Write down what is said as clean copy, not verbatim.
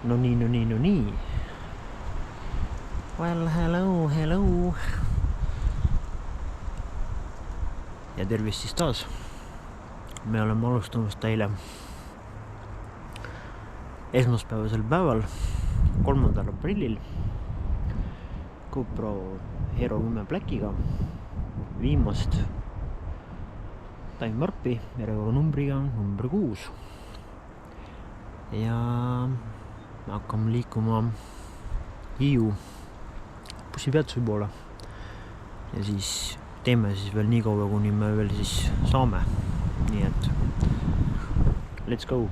No nii. Well, hello. Ja tervist siis taas. Me oleme alustamas teile esmaspäevasel päeval, 3. aprillil GoPro Hero 10 Blackiga viimast time warpi järjekorranumbriga number 6. Ja me hakkame liikuma Hiiu bussipeatuse poole ja siis teeme siis veel nii kaua, kuni me veel siis saame. Nii et let's go!